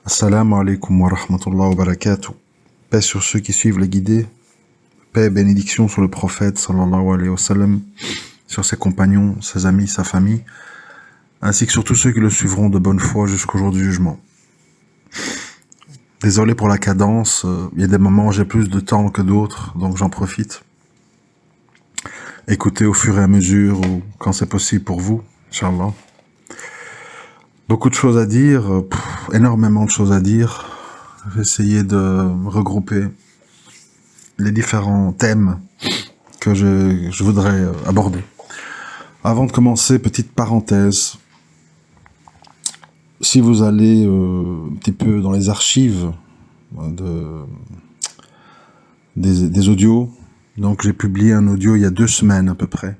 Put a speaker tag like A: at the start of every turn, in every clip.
A: Assalamu alaikum wa rahmatullahi wa barakatuh. Paix sur ceux qui suivent les guidés. Paix et bénédiction sur le prophète sallallahu alayhi wa sallam, sur ses compagnons, ses amis, sa famille, ainsi que sur tous ceux qui le suivront de bonne foi jusqu'au jour du jugement. Désolé pour la cadence, il y a des moments où j'ai plus de temps que d'autres, donc j'en profite. Écoutez au fur et à mesure ou quand c'est possible pour vous, Inch'Allah. Beaucoup de choses à dire, énormément de choses à dire. Je vais essayer de regrouper les différents thèmes que je voudrais aborder. Avant de commencer, petite parenthèse. Si vous allez un petit peu dans les archives des audios, donc j'ai publié un audio il y a 2 semaines à peu près,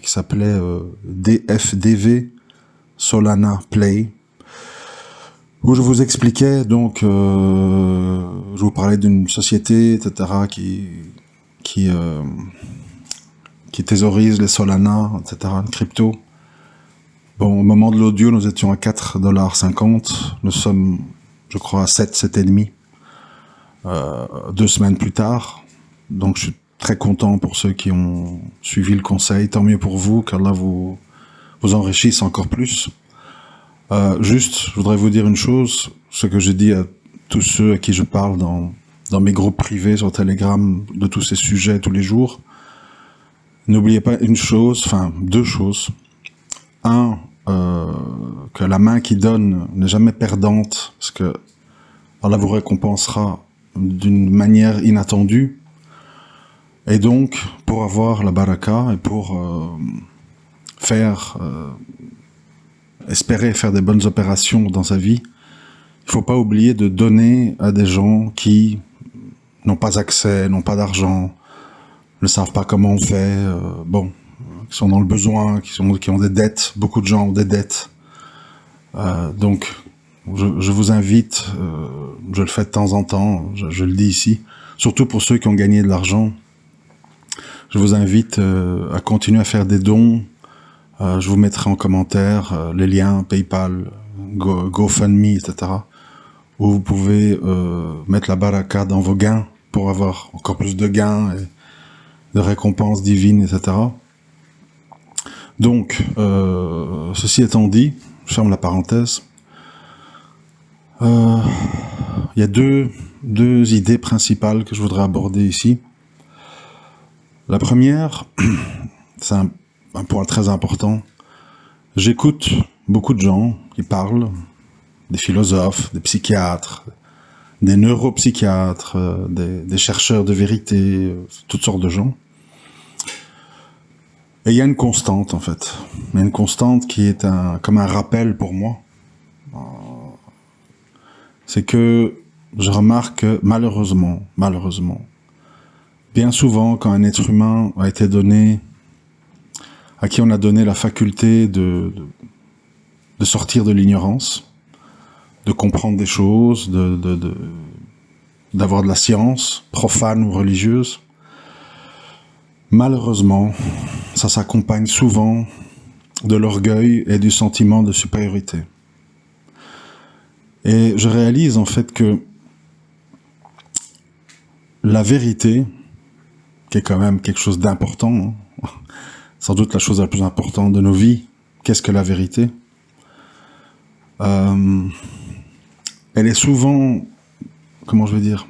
A: qui s'appelait DFDV Solana Play, où je vous expliquais donc, je vous parlais d'une société, etc., qui thésaurise les Solana, etc., une crypto. Bon, au moment de l'audio, nous étions à 4,50 $. Nous sommes, je crois, à 7,5 $, 2 semaines plus tard. Donc, je suis très content pour ceux qui ont suivi le conseil. Tant mieux pour vous, qu'Allah vous enrichisse encore plus. Juste, je voudrais vous dire une chose, ce que je dis à tous ceux à qui je parle dans mes groupes privés sur Telegram de tous ces sujets tous les jours. N'oubliez pas une chose, enfin 2 choses. Un, que la main qui donne n'est jamais perdante, parce que Allah vous récompensera d'une manière inattendue. Et donc, pour avoir la baraka et pour espérer faire des bonnes opérations dans sa vie, il faut pas oublier de donner à des gens qui n'ont pas accès, n'ont pas d'argent, ne savent pas comment on fait, qui sont dans le besoin, qui ont des dettes. Beaucoup de gens ont des dettes. Donc, je vous invite, je le fais de temps en temps, je le dis ici, surtout pour ceux qui ont gagné de l'argent, je vous invite à continuer à faire des dons. Je vous mettrai en commentaire les liens PayPal, GoFundMe, etc., où vous pouvez mettre la baraka dans vos gains pour avoir encore plus de gains et de récompenses divines, etc. Donc, ceci étant dit, je ferme la parenthèse. Il y a deux idées principales que je voudrais aborder ici. La première, c'est un point très important. J'écoute beaucoup de gens qui parlent, des philosophes, des psychiatres, des neuropsychiatres, des chercheurs de vérité, toutes sortes de gens. Et il y a une constante, en fait. Il y a une constante qui est comme un rappel pour moi. C'est que je remarque que malheureusement, bien souvent, quand un être humain a été donné, à qui on a donné la faculté de sortir de l'ignorance, de comprendre des choses, d'avoir de la science, profane ou religieuse, malheureusement, ça s'accompagne souvent de l'orgueil et du sentiment de supériorité. Et je réalise en fait que la vérité, qui est quand même quelque chose d'important, sans doute la chose la plus importante de nos vies, qu'est-ce que la vérité ? Elle est souvent, comment je vais dire,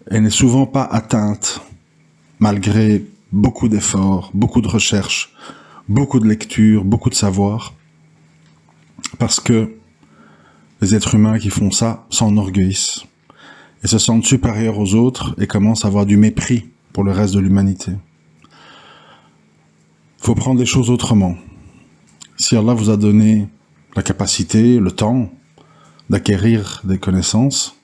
A: elle n'est souvent pas atteinte, malgré beaucoup d'efforts, beaucoup de recherches, beaucoup de lectures, beaucoup de savoir, parce que les êtres humains qui font ça s'enorgueillissent et se sentent supérieurs aux autres et commencent à avoir du mépris pour le reste de l'humanité. Il faut prendre les choses autrement. Si Allah vous a donné la capacité, le temps d'acquérir des connaissances,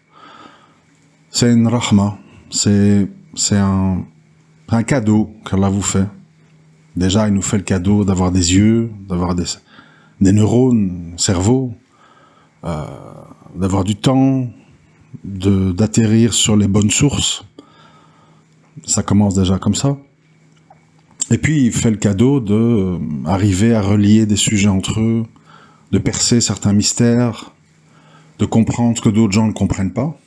A: c'est une rahma, c'est un cadeau qu'Allah vous fait. Déjà, il nous fait le cadeau d'avoir des yeux, d'avoir des neurones, cerveau, d'avoir du temps, d'atterrir sur les bonnes sources. Ça commence déjà comme ça. Et puis, il fait le cadeau d'arriver à relier des sujets entre eux, de percer certains mystères, de comprendre ce que d'autres gens ne comprennent pas,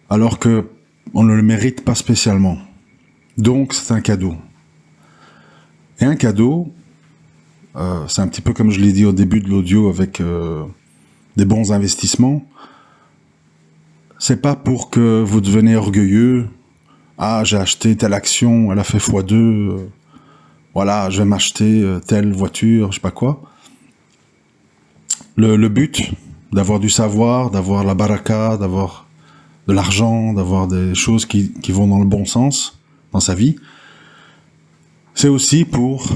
A: alors que on ne le mérite pas spécialement. Donc c'est un cadeau. Et un cadeau, c'est un petit peu comme je l'ai dit au début de l'audio avec des bons investissements. C'est pas pour que vous devenez orgueilleux. Ah, j'ai acheté telle action, elle a fait x2. Voilà, je vais m'acheter telle voiture, je sais pas quoi. Le but d'avoir du savoir, d'avoir la baraka, d'avoir de l'argent, d'avoir des choses qui vont dans le bon sens dans sa vie, c'est aussi pour...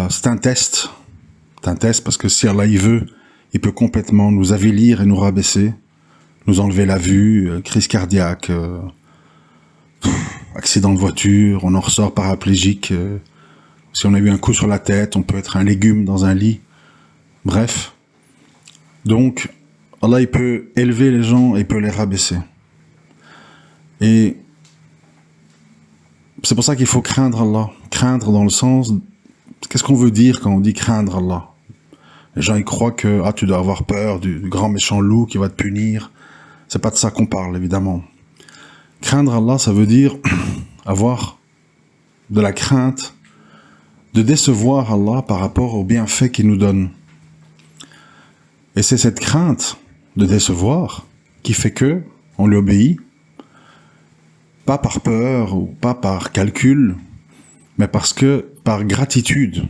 A: c'est un test. C'est un test parce que si Allah il veut, il peut complètement nous avilir et nous rabaisser, nous enlever la vue, crise cardiaque, accident de voiture, on en ressort paraplégique. Si on a eu un coup sur la tête, on peut être un légume dans un lit. Bref. Donc, Allah, il peut élever les gens et il peut les rabaisser. Et c'est pour ça qu'il faut craindre Allah. Craindre dans le sens... Qu'est-ce qu'on veut dire quand on dit craindre Allah? Les gens, ils croient que tu dois avoir peur du grand méchant loup qui va te punir. C'est pas de ça qu'on parle, évidemment. Craindre Allah, ça veut dire avoir de la crainte de décevoir Allah par rapport aux bienfaits qu'il nous donne. Et c'est cette crainte de décevoir qui fait que on lui obéit, pas par peur ou pas par calcul, mais parce que par gratitude.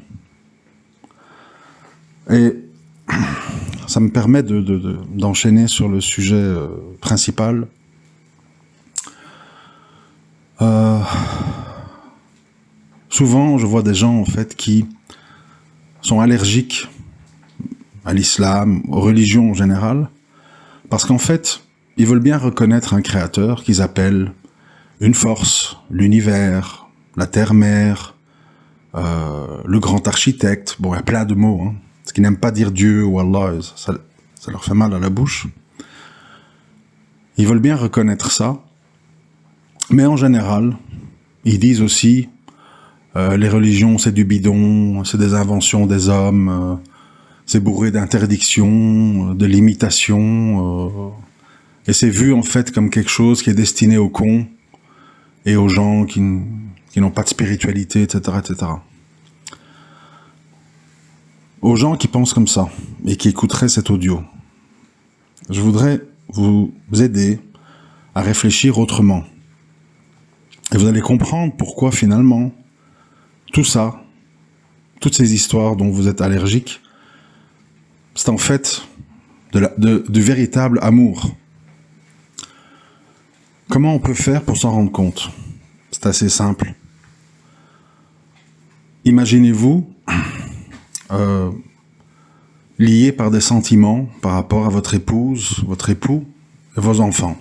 A: Et ça me permet d'enchaîner sur le sujet principal. Souvent, je vois des gens en fait qui sont allergiques à l'islam, aux religions en général, parce qu'en fait, ils veulent bien reconnaître un créateur qu'ils appellent une force, l'univers, la terre-mère, le grand architecte. Bon, il y a plein de mots, hein. Parce qu'ils n'aiment pas dire Dieu ou Allah, ça leur fait mal à la bouche. Ils veulent bien reconnaître ça, mais en général, ils disent aussi les religions, c'est du bidon, c'est des inventions des hommes, c'est bourré d'interdictions, de limitations, et c'est vu en fait comme quelque chose qui est destiné aux cons et aux gens qui n'ont pas de spiritualité, etc., etc. Aux gens qui pensent comme ça et qui écouteraient cet audio, je voudrais vous aider à réfléchir autrement. Et vous allez comprendre pourquoi finalement tout ça, toutes ces histoires dont vous êtes allergique, c'est en fait du véritable amour. Comment on peut faire pour s'en rendre compte? C'est assez simple. Imaginez-vous lié par des sentiments par rapport à votre épouse, votre époux et vos enfants.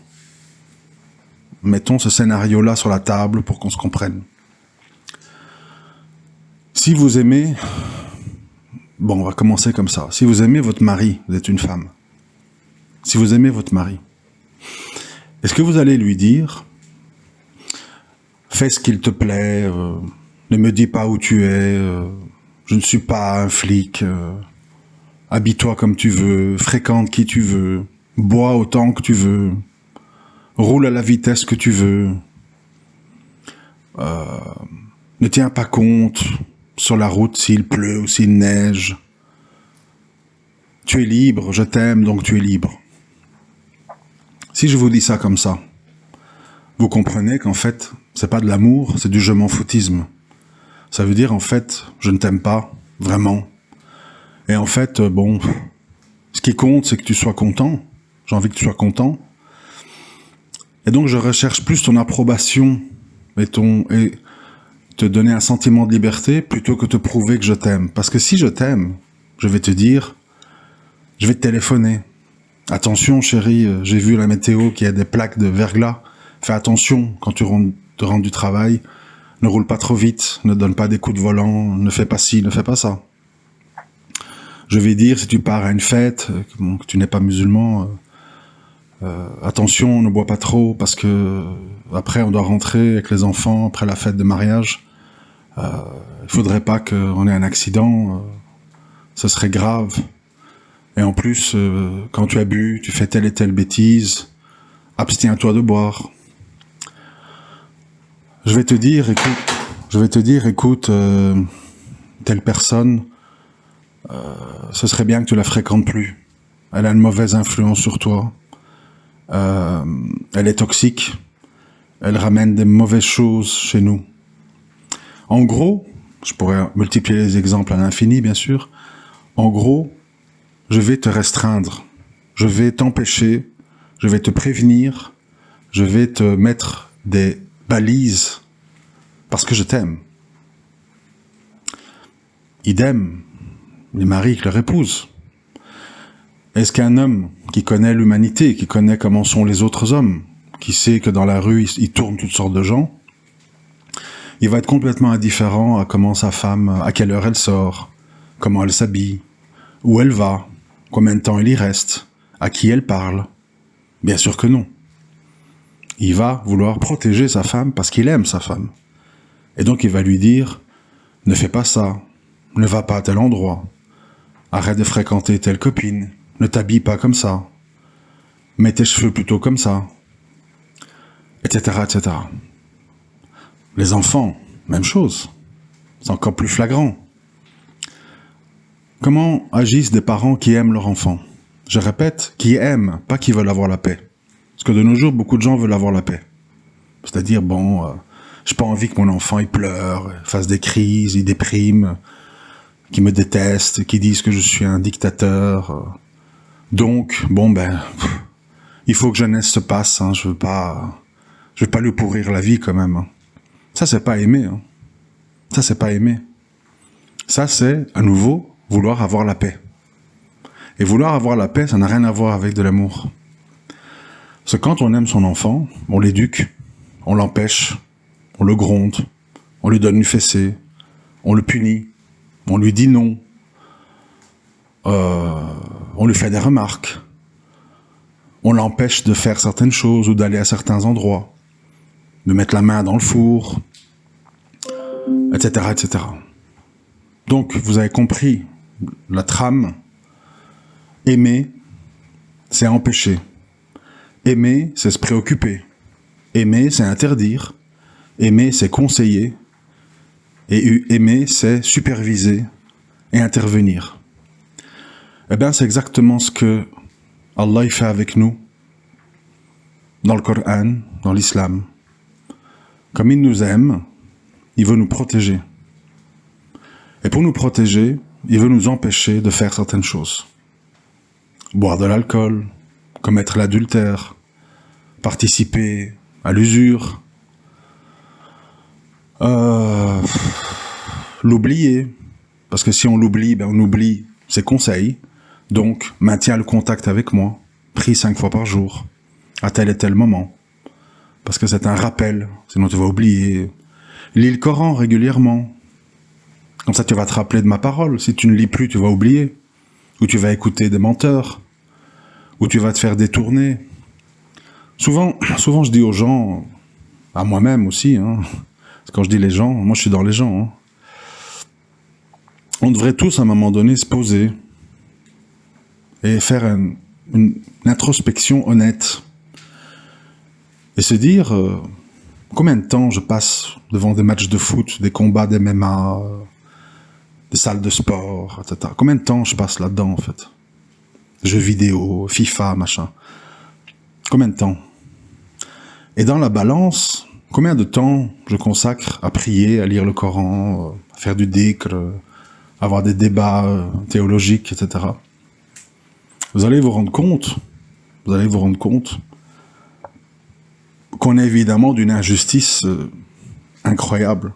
A: Mettons ce scénario-là sur la table pour qu'on se comprenne. Si vous aimez... Bon, on va commencer comme ça. Si vous aimez votre mari, vous êtes une femme. Si vous aimez votre mari, est-ce que vous allez lui dire « Fais ce qu'il te plaît, ne me dis pas où tu es, je ne suis pas un flic, habille-toi comme tu veux, fréquente qui tu veux, bois autant que tu veux, roule à la vitesse que tu veux, ne tiens pas compte sur la route s'il pleut ou s'il neige. Tu es libre, je t'aime, donc tu es libre. » Si je vous dis ça comme ça, vous comprenez qu'en fait, c'est pas de l'amour, c'est du je m'en foutisme. Ça veut dire, en fait, je ne t'aime pas, vraiment. Et en fait, bon, ce qui compte, c'est que tu sois content. J'ai envie que tu sois content. Et donc, je recherche plus ton approbation et te donner un sentiment de liberté plutôt que te prouver que je t'aime. Parce que si je t'aime, je vais te dire, je vais te téléphoner. Attention, chérie, j'ai vu la météo qu'il y a des plaques de verglas. Fais attention quand tu te rends du travail. Ne roule pas trop vite, ne donne pas des coups de volant, ne fais pas ci, ne fais pas ça. Je vais dire, si tu pars à une fête, que tu n'es pas musulman, attention, ne bois pas trop, parce que après on doit rentrer avec les enfants, après la fête de mariage. Il faudrait pas qu'on ait un accident, ce serait grave. Et en plus, quand tu as bu, tu fais telle et telle bêtise, abstiens-toi de boire. Je vais te dire, écoute, telle personne, ce serait bien que tu la fréquentes plus. Elle a une mauvaise influence sur toi. Elle est toxique. Elle ramène des mauvaises choses chez nous. En gros, je pourrais multiplier les exemples à l'infini, bien sûr. En gros, je vais te restreindre. Je vais t'empêcher. Je vais te prévenir. Je vais te mettre des balises parce que je t'aime. Idem, les maris avec leur épouse. Est-ce qu'un homme qui connaît l'humanité, qui connaît comment sont les autres hommes, qui sait que dans la rue, il tourne toutes sortes de gens, il va être complètement indifférent à comment sa femme, à quelle heure elle sort, comment elle s'habille, où elle va, combien de temps elle y reste, à qui elle parle? Bien sûr que non. Il va vouloir protéger sa femme parce qu'il aime sa femme. Et donc il va lui dire, ne fais pas ça, ne va pas à tel endroit, arrête de fréquenter telle copine, ne t'habille pas comme ça, mets tes cheveux plutôt comme ça, etc., etc. Les enfants, même chose, c'est encore plus flagrant. Comment agissent des parents qui aiment leur enfant? Je répète, qui aiment, pas qui veulent avoir la paix. Parce que de nos jours, beaucoup de gens veulent avoir la paix. C'est-à-dire, j'ai pas envie que mon enfant il pleure, fasse des crises, il déprime, qu'il me déteste, qu'il dise que je suis un dictateur. Donc, il faut que jeunesse se passe. Hein, je veux pas lui pourrir la vie quand même. Hein. Ça, c'est pas aimer. Hein. Ça, c'est pas aimer. Ça, c'est à nouveau vouloir avoir la paix. Et vouloir avoir la paix, ça n'a rien à voir avec de l'amour. Parce que quand on aime son enfant, on l'éduque, on l'empêche, on le gronde, on lui donne une fessée, on le punit, on lui dit non, on lui fait des remarques, on l'empêche de faire certaines choses ou d'aller à certains endroits, de mettre la main dans le four, etc., etc. Donc, vous avez compris la trame. Aimer, c'est empêcher. Aimer, c'est se préoccuper. Aimer, c'est interdire. Aimer, c'est conseiller. Et aimer, c'est superviser et intervenir. Eh bien, c'est exactement ce que Allah fait avec nous dans le Coran, dans l'islam. Comme il nous aime, il veut nous protéger. Et pour nous protéger, il veut nous empêcher de faire certaines choses. Boire de l'alcool, commettre l'adultère, participer à l'usure, l'oublier. Parce que si on l'oublie, on oublie ses conseils. Donc, maintiens le contact avec moi. Prie 5 fois par jour, à tel et tel moment. Parce que c'est un rappel, sinon tu vas oublier. Lis le Coran régulièrement. Comme ça, tu vas te rappeler de ma parole. Si tu ne lis plus, tu vas oublier. Ou tu vas écouter des menteurs. Ou tu vas te faire détourner. Souvent, je dis aux gens, à moi-même aussi, hein, quand je dis les gens, moi je suis dans les gens. Hein, on devrait tous, à un moment donné, se poser et faire une introspection honnête. Et se dire, combien de temps je passe devant des matchs de foot, des combats d'MMA, des salles de sport, etc. Combien de temps je passe là-dedans, en fait? Jeux vidéo, FIFA, machin. Combien de temps? Et dans la balance, combien de temps je consacre à prier, à lire le Coran, à faire du dhikr, avoir des débats théologiques, etc. Vous allez vous rendre compte qu'on est évidemment d'une injustice incroyable.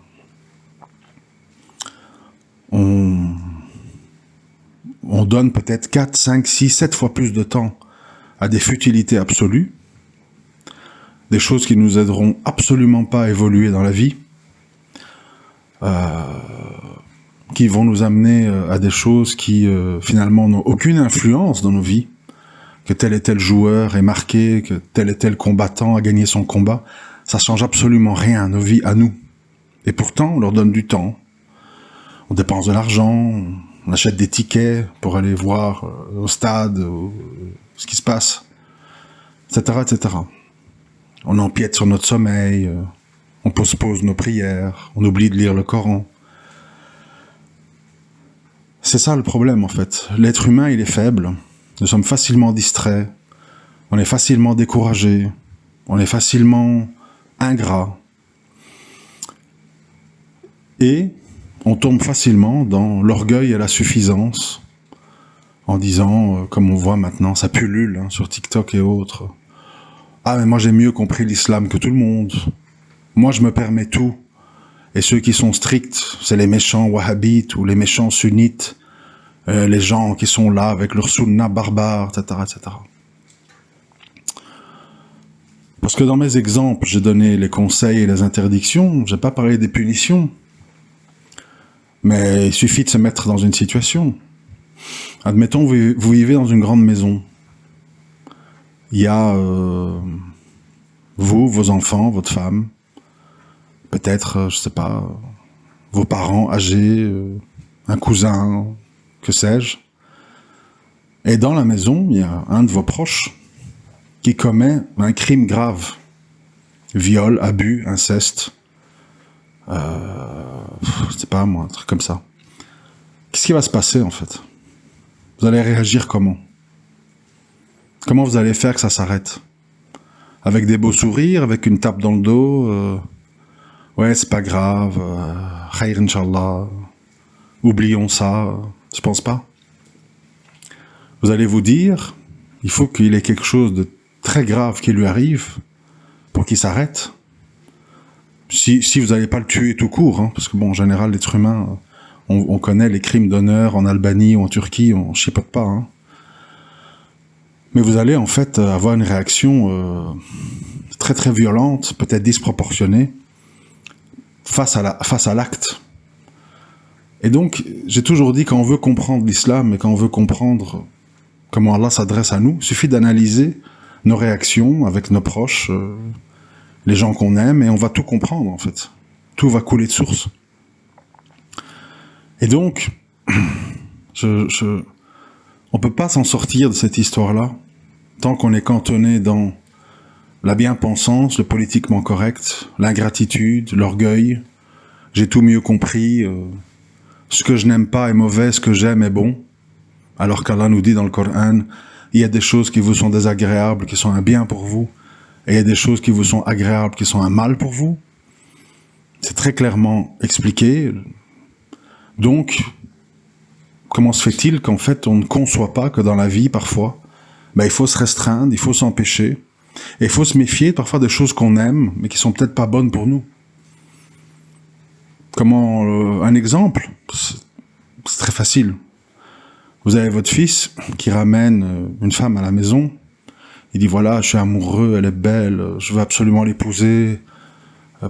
A: On donne peut-être 4, 5, 6, 7 fois plus de temps à des futilités absolues, des choses qui nous aideront absolument pas à évoluer dans la vie, qui vont nous amener à des choses qui finalement n'ont aucune influence dans nos vies, que tel et tel joueur est marqué, que tel et tel combattant a gagné son combat, ça change absolument rien à nos vies, à nous. Et pourtant, on leur donne du temps, on dépense de l'argent, on achète des tickets pour aller voir au stade ce qui se passe, etc., etc. On empiète sur notre sommeil, on postpose nos prières, on oublie de lire le Coran. C'est ça le problème en fait. L'être humain, il est faible, nous sommes facilement distraits, on est facilement découragé, on est facilement ingrat. Et on tombe facilement dans l'orgueil et la suffisance en disant, comme on voit maintenant, ça pullule sur TikTok et autres. Ah, mais moi j'ai mieux compris l'islam que tout le monde. Moi je me permets tout. Et ceux qui sont stricts, c'est les méchants wahhabites ou les méchants sunnites, les gens qui sont là avec leur sunna barbare, etc., etc. Parce que dans mes exemples, j'ai donné les conseils et les interdictions, j'ai pas parlé des punitions. Mais il suffit de se mettre dans une situation. Admettons, vous vivez dans une grande maison. Il y a vous, vos enfants, votre femme, peut-être, je sais pas, vos parents âgés, un cousin, que sais-je. Et dans la maison, il y a un de vos proches qui commet un crime grave. Viol, abus, inceste. Je sais pas moi, un truc comme ça. Qu'est-ce qui va se passer en fait? Vous allez réagir comment? Comment vous allez faire que ça s'arrête? Avec des beaux sourires, avec une tape dans le dos, ouais, c'est pas grave, khair Inch'Allah, oublions ça, je pense pas. Vous allez vous dire, il faut qu'il ait quelque chose de très grave qui lui arrive pour qu'il s'arrête. Si vous n'allez pas le tuer tout court, hein, parce que bon, en général, l'être humain, on connaît les crimes d'honneur en Albanie ou en Turquie, on chipote pas, hein. Mais vous allez en fait avoir une réaction très très violente, peut-être disproportionnée, face à l'acte. Et donc, j'ai toujours dit, quand on veut comprendre l'islam et quand on veut comprendre comment Allah s'adresse à nous, il suffit d'analyser nos réactions avec nos proches, les gens qu'on aime, et on va tout comprendre en fait. Tout va couler de source. Et donc, on peut pas s'en sortir de cette histoire-là tant qu'on est cantonné dans la bien-pensance, le politiquement correct, l'ingratitude, l'orgueil. J'ai tout mieux compris. Ce que je n'aime pas est mauvais, ce que j'aime est bon. Alors qu'Allah nous dit dans le Coran, il y a des choses qui vous sont désagréables, qui sont un bien pour vous, et il y a des choses qui vous sont agréables, qui sont un mal pour vous. C'est très clairement expliqué. Donc, comment se fait-il qu'en fait on ne conçoit pas que dans la vie, parfois, il faut se restreindre, il faut s'empêcher, et il faut se méfier parfois des choses qu'on aime, mais qui sont peut-être pas bonnes pour nous. Comment, un exemple, c'est très facile. Vous avez votre fils qui ramène une femme à la maison. Il dit voilà, je suis amoureux, elle est belle, je veux absolument l'épouser.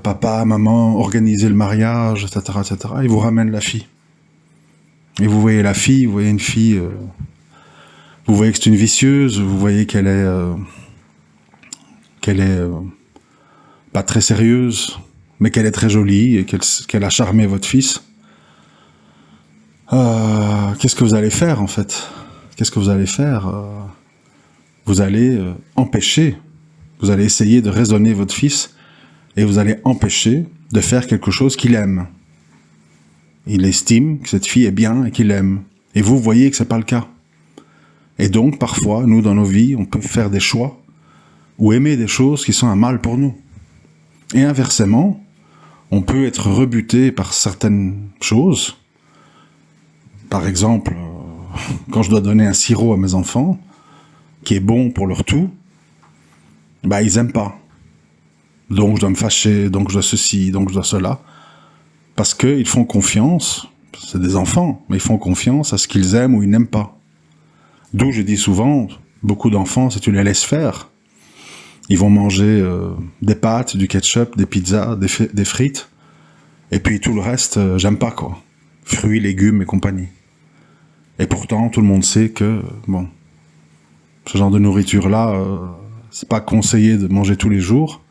A: Papa, maman, organisez le mariage, etc., etc. Il vous ramène la fille. Et vous voyez la fille, vous voyez une fille, vous voyez que c'est une vicieuse, vous voyez qu'elle est pas très sérieuse, mais qu'elle est très jolie et qu'elle a charmé votre fils. Qu'est-ce que vous allez faire en fait? Qu'est-ce que vous allez faire? Vous allez empêcher, vous allez essayer de raisonner votre fils et vous allez empêcher de faire quelque chose qu'il aime. Il estime que cette fille est bien et qu'il aime. Et vous voyez que c'est pas le cas. Et donc, parfois, nous, dans nos vies, on peut faire des choix ou aimer des choses qui sont un mal pour nous. Et inversement, on peut être rebuté par certaines choses. Par exemple, quand je dois donner un sirop à mes enfants, qui est bon pour leur tout, ils aiment pas. Donc je dois me fâcher, donc je dois ceci, donc je dois cela. Parce qu'ils font confiance, c'est des enfants, mais ils font confiance à ce qu'ils aiment ou ils n'aiment pas. D'où je dis souvent, beaucoup d'enfants, si tu les laisses faire, ils vont manger des pâtes, du ketchup, des pizzas, des frites, et puis tout le reste, j'aime pas quoi. Fruits, légumes et compagnie. Et pourtant, tout le monde sait que, ce genre de nourriture-là, c'est pas conseillé de manger tous les jours,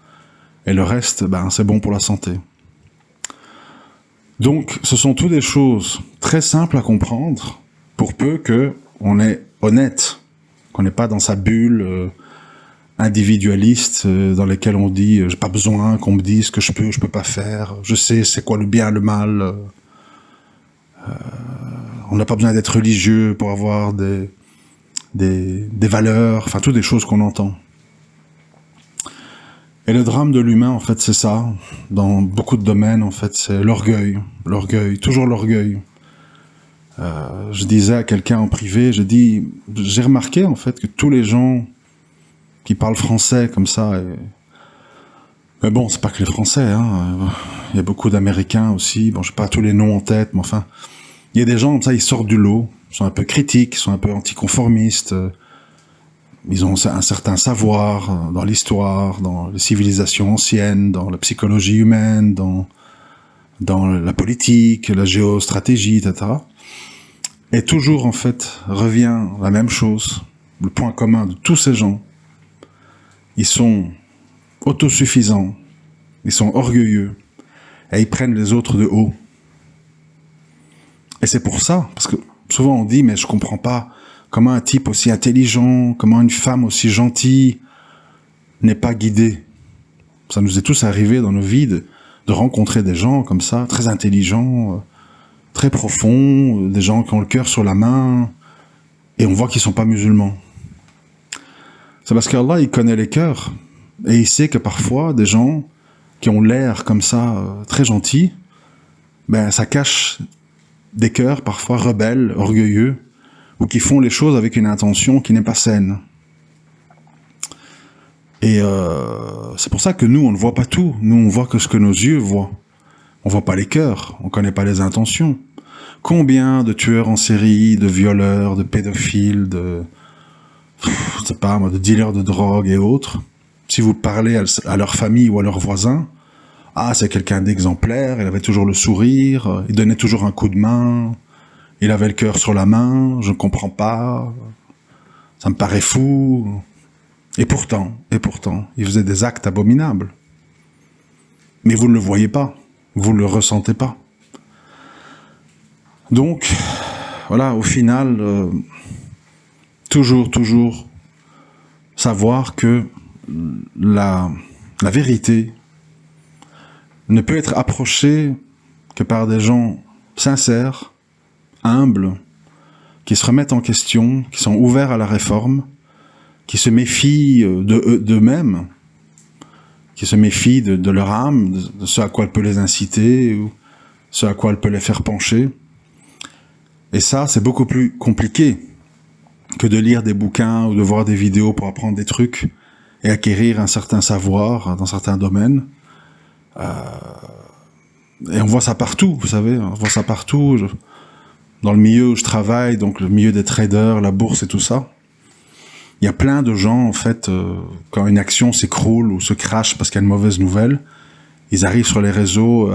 A: et le reste, c'est bon pour la santé. Donc, ce sont toutes des choses très simples à comprendre, pour peu qu'on est honnête, qu'on n'est pas dans sa bulle individualiste dans laquelle on dit j'ai pas besoin qu'on me dise ce que je peux pas faire, je sais c'est quoi le bien, le mal. On n'a pas besoin d'être religieux pour avoir des valeurs, enfin toutes des choses qu'on entend. Et le drame de l'humain, en fait, c'est ça. Dans beaucoup de domaines, en fait, c'est l'orgueil, toujours l'orgueil. Je disais à quelqu'un en privé, j'ai remarqué en fait que tous les gens qui parlent français comme ça, mais bon, c'est pas que les Français, hein. Il y a beaucoup d'Américains aussi. Bon, je sais pas tous les noms en tête, mais enfin, il y a des gens comme ça, ils sortent du lot, ils sont un peu critiques, ils sont un peu anticonformistes. Ils ont un certain savoir dans l'histoire, dans les civilisations anciennes, dans la psychologie humaine, dans la politique, la géostratégie, etc. Et toujours, en fait, revient la même chose. Le point commun de tous ces gens, ils sont autosuffisants, ils sont orgueilleux, et ils prennent les autres de haut. Et c'est pour ça, parce que souvent on dit, mais je comprends pas comment un type aussi intelligent, comment une femme aussi gentille n'est pas guidée. Ça nous est tous arrivé dans nos vies de rencontrer des gens comme ça, très intelligents, très profonds, des gens qui ont le cœur sur la main, et on voit qu'ils sont pas musulmans. C'est parce qu'Allah, il connaît les cœurs, et il sait que parfois, des gens qui ont l'air comme ça, très gentils, ben ça cache des cœurs parfois rebelles, orgueilleux, ou qui font les choses avec une intention qui n'est pas saine. Et c'est pour ça que nous, on ne voit pas tout. Nous, on voit que ce que nos yeux voient. On voit pas les cœurs, on connaît pas les intentions. Combien de tueurs en série, de violeurs, de pédophiles, de dealers de drogue et autres, si vous parlez à leur famille ou à leurs voisins, ah, c'est quelqu'un d'exemplaire, il avait toujours le sourire, il donnait toujours un coup de main, il avait le cœur sur la main, je ne comprends pas, ça me paraît fou. Et pourtant, il faisait des actes abominables. Mais vous ne le voyez pas, vous ne le ressentez pas. Donc, voilà, au final, toujours savoir que la vérité ne peut être approchée que par des gens sincères, humbles, qui se remettent en question, qui sont ouverts à la réforme, qui se méfient d'eux-mêmes, qui se méfient de leur âme, de ce à quoi elle peut les inciter, ou ce à quoi elle peut les faire pencher. Et ça, c'est beaucoup plus compliqué que de lire des bouquins ou de voir des vidéos pour apprendre des trucs et acquérir un certain savoir dans certains domaines. Et on voit ça partout, vous savez, on voit ça partout. Dans le milieu où je travaille, donc le milieu des traders, la bourse et tout ça, il y a plein de gens, en fait, quand une action s'écroule ou se crache parce qu'il y a une mauvaise nouvelle, ils arrivent sur les réseaux,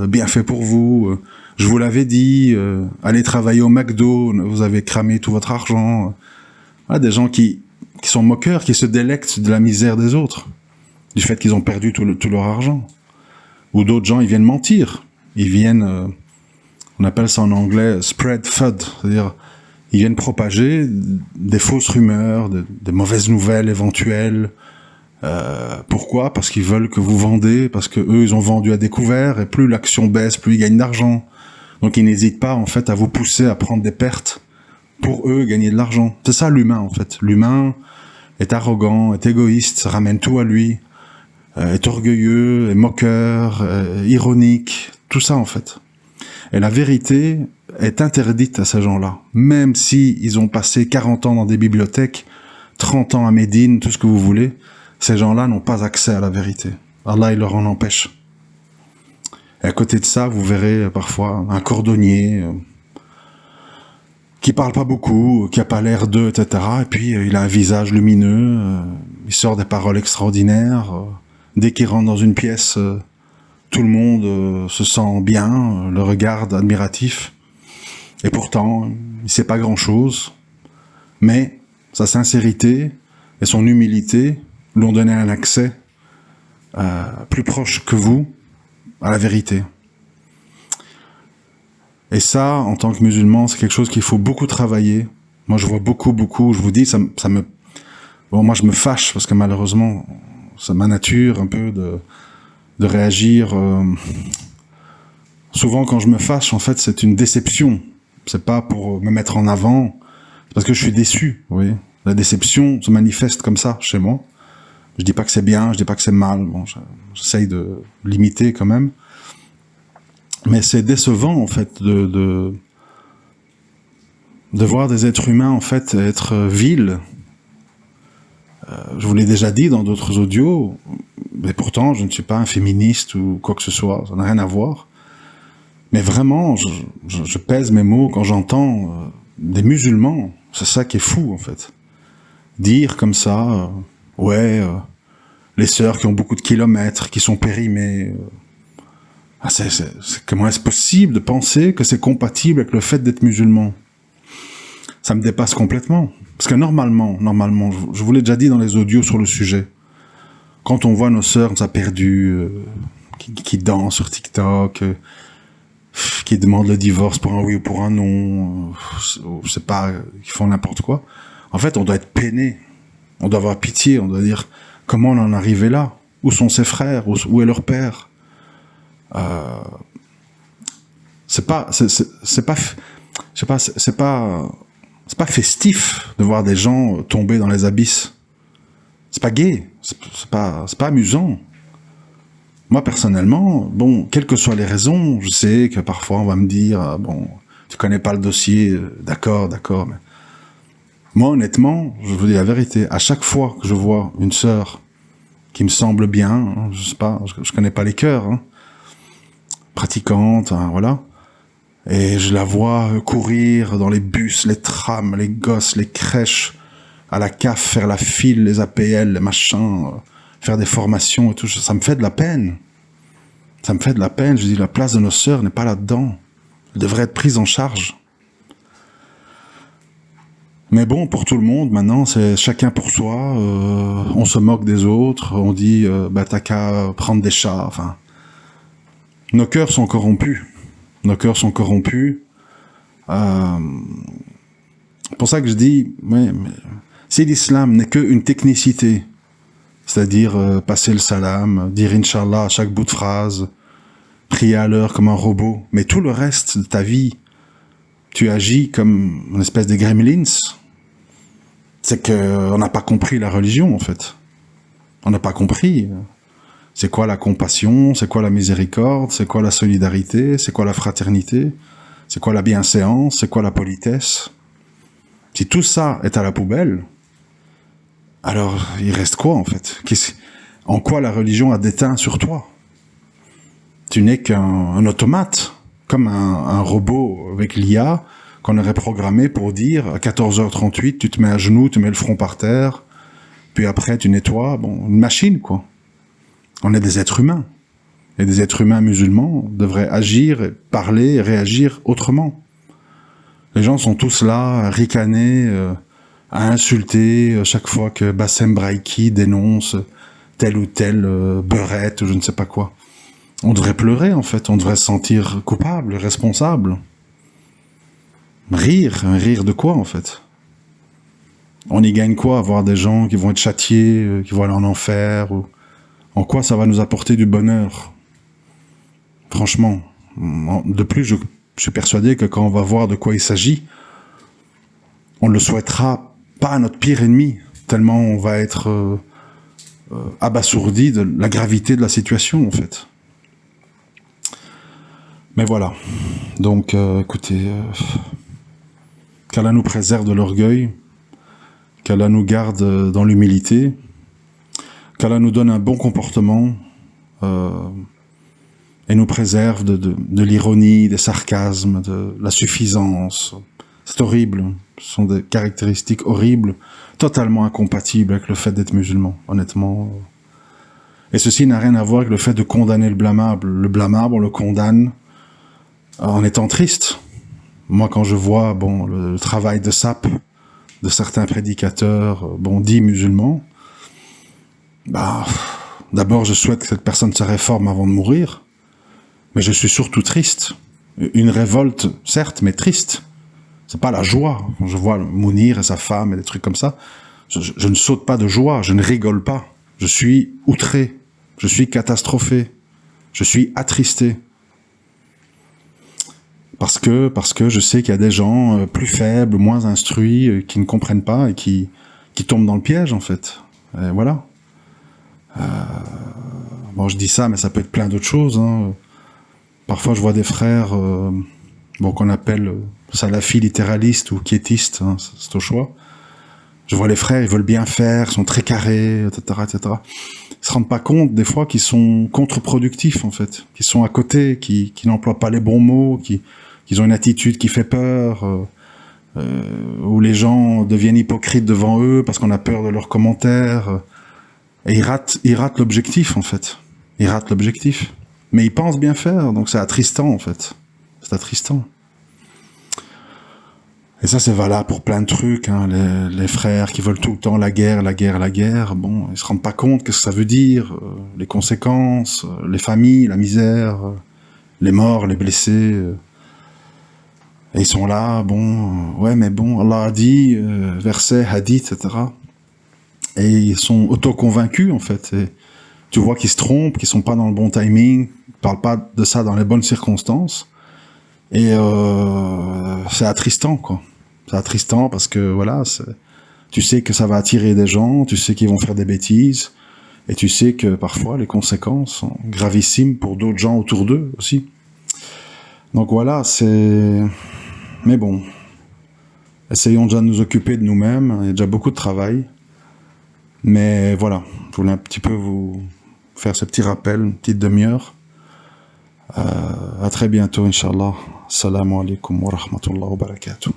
A: bien fait pour vous, je vous l'avais dit, allez travailler au McDo, vous avez cramé tout votre argent. Voilà, des gens qui sont moqueurs, qui se délectent de la misère des autres, du fait qu'ils ont perdu tout leur argent. Ou d'autres gens, ils viennent mentir. Ils viennent, on appelle ça en anglais spread FUD, c'est-à-dire ils viennent propager des fausses rumeurs, des mauvaises nouvelles éventuelles. Pourquoi ? Parce qu'ils veulent que vous vendez, parce que eux ils ont vendu à découvert, et plus l'action baisse, plus ils gagnent d'argent. Donc ils n'hésitent pas en fait à vous pousser à prendre des pertes pour eux gagner de l'argent. C'est ça l'humain en fait. L'humain est arrogant, est égoïste, ramène tout à lui, est orgueilleux, est moqueur, ironique, tout ça en fait. Et la vérité est interdite à ces gens-là, même si ils ont passé 40 ans dans des bibliothèques, 30 ans à Médine, tout ce que vous voulez. Ces gens-là n'ont pas accès à la vérité. Allah, il leur en empêche. Et à côté de ça, vous verrez parfois un cordonnier qui parle pas beaucoup, qui a pas l'air d'eux, etc. Et puis, il a un visage lumineux, il sort des paroles extraordinaires. Dès qu'il rentre dans une pièce, tout le monde se sent bien, le regarde admiratif. Et pourtant, il sait pas grand-chose. Mais sa sincérité et son humilité lui ont donné un accès plus proche que vous à la vérité. Et ça, en tant que musulman, c'est quelque chose qu'il faut beaucoup travailler. Moi, je vois beaucoup, je vous dis, ça me... Bon, moi, je me fâche, parce que malheureusement, c'est ma nature, un peu, de réagir... Souvent, quand je me fâche, en fait, c'est une déception. C'est pas pour me mettre en avant, c'est parce que je suis déçu, vous voyez. La déception se manifeste comme ça, chez moi. Je dis pas que c'est bien, je dis pas que c'est mal. Bon, j'essaye de limiter quand même. Mais c'est décevant, en fait, de voir des êtres humains, en fait, être vils. Je vous l'ai déjà dit dans d'autres audios, mais pourtant, je ne suis pas un féministe ou quoi que ce soit. Ça n'a rien à voir. Mais vraiment, je pèse mes mots quand j'entends des musulmans. C'est ça qui est fou, en fait. Dire comme ça, les sœurs qui ont beaucoup de kilomètres, qui sont périmées. Comment est-ce possible de penser que c'est compatible avec le fait d'être musulman? Ça me dépasse complètement. Parce que normalement, je vous l'ai déjà dit dans les audios sur le sujet, quand on voit nos sœurs, ça perdu, qui dansent sur TikTok, qui demandent le divorce pour un oui ou pour un non, je sais pas, qui font n'importe quoi. En fait, on doit être peiné. On doit avoir pitié, on doit dire comment on en est arrivé là? Où sont ses frères? Où est leur père? C'est pas festif de voir des gens tomber dans les abysses. C'est pas gai, c'est pas amusant. Moi, personnellement, bon, quelles que soient les raisons, je sais que parfois on va me dire, bon, tu connais pas le dossier, d'accord, mais... Moi, honnêtement, je vous dis la vérité, à chaque fois que je vois une sœur qui me semble bien, hein, je sais pas, je connais pas les cœurs, hein, pratiquante, hein, voilà, et je la vois courir dans les bus, les trams, les gosses, les crèches, à la CAF, faire la file, les APL, les machins, faire des formations et tout, ça me fait de la peine. Ça me fait de la peine, je dis, la place de nos sœurs n'est pas là-dedans. Elle devrait être prise en charge. Mais bon, pour tout le monde, maintenant, c'est chacun pour soi, on se moque des autres, on dit, t'as qu'à prendre des chats, enfin... Nos cœurs sont corrompus. Nos cœurs sont corrompus. Pour ça que je dis, mais si l'islam n'est qu'une technicité, c'est-à-dire passer le salam, dire Inch'Allah à chaque bout de phrase, prier à l'heure comme un robot, mais tout le reste de ta vie, tu agis comme une espèce de gremlins, c'est qu'on n'a pas compris la religion, en fait. On n'a pas compris. C'est quoi la compassion, c'est quoi la miséricorde, c'est quoi la solidarité, c'est quoi la fraternité, c'est quoi la bienséance, c'est quoi la politesse. Si tout ça est à la poubelle, alors il reste quoi, en fait? En quoi la religion a déteint sur toi? Tu n'es qu'un automate, comme un robot avec l'IA qu'on aurait programmé pour dire à 14h38, tu te mets à genoux, tu mets le front par terre, puis après tu nettoies, bon, une machine, quoi. On est des êtres humains. Et des êtres humains musulmans devraient agir, parler, réagir autrement. Les gens sont tous là, à ricaner, à insulter chaque fois que Bassem Braïki dénonce telle ou telle beurette ou je ne sais pas quoi. On devrait pleurer, en fait. On devrait se sentir coupable, responsable. Rire de quoi, en fait? On y gagne quoi, à voir des gens qui vont être châtiés, qui vont aller en enfer ou... En quoi ça va nous apporter du bonheur? Franchement. De plus, je suis persuadé que quand on va voir de quoi il s'agit, on ne le souhaitera pas à notre pire ennemi, tellement on va être abasourdi de la gravité de la situation, en fait. Mais voilà. Donc, écoutez, qu'Allah nous préserve de l'orgueil, qu'Allah nous garde dans l'humilité, qu'Allah nous donne un bon comportement et nous préserve de l'ironie, des sarcasmes, de la suffisance. C'est horrible. Ce sont des caractéristiques horribles, totalement incompatibles avec le fait d'être musulman, honnêtement. Et ceci n'a rien à voir avec le fait de condamner le blâmable. Le blâmable, on le condamne en étant triste. Moi, quand je vois le travail de sape de certains prédicateurs, dits musulmans, d'abord, je souhaite que cette personne se réforme avant de mourir, mais je suis surtout triste. une révolte, certes, mais triste. C'est pas la joie. Quand je vois Mounir et sa femme et des trucs comme ça, je ne saute pas de joie, je ne rigole pas. Je suis outré, je suis catastrophé, je suis attristé. Parce que je sais qu'il y a des gens plus faibles, moins instruits, qui ne comprennent pas et qui tombent dans le piège, en fait. Et voilà. Bon, je dis ça, mais ça peut être plein d'autres choses, hein. Parfois, je vois des frères qu'on appelle salafis littéralistes ou quiétistes, hein, c'est au choix. Je vois les frères, ils veulent bien faire, sont très carrés, etc., etc. Ils se rendent pas compte, des fois, qu'ils sont contre-productifs, en fait. Qu'ils sont à côté, qui n'emploient pas les bons mots, qu'ils ont une attitude qui fait peur, où les gens deviennent hypocrites devant eux parce qu'on a peur de leurs commentaires. Et ils ratent l'objectif, en fait. Ils ratent l'objectif. Mais ils pensent bien faire, donc c'est attristant, en fait. C'est attristant. Et ça, c'est valable pour plein de trucs, hein. Les frères qui veulent tout le temps la guerre. Bon, ils se rendent pas compte qu'est-ce que ça veut dire, les conséquences, les familles, la misère, les morts, les blessés. Et ils sont là, ouais, mais bon, Allah a dit, verset, hadith, etc. Et ils sont auto-convaincus, en fait. Et tu vois qu'ils se trompent, qu'ils sont pas dans le bon timing, ils parlent pas de ça dans les bonnes circonstances. Et c'est attristant, quoi. C'est attristant parce que, voilà, tu sais que ça va attirer des gens, tu sais qu'ils vont faire des bêtises, et tu sais que parfois les conséquences sont gravissimes pour d'autres gens autour d'eux aussi. Donc voilà, mais bon, essayons déjà de nous occuper de nous-mêmes, il y a déjà beaucoup de travail. Mais voilà, je voulais un petit peu vous faire ce petit rappel, une petite demi-heure. À très bientôt, Inch'Allah. Assalamu alaikum wa rahmatullahi wa barakatuh.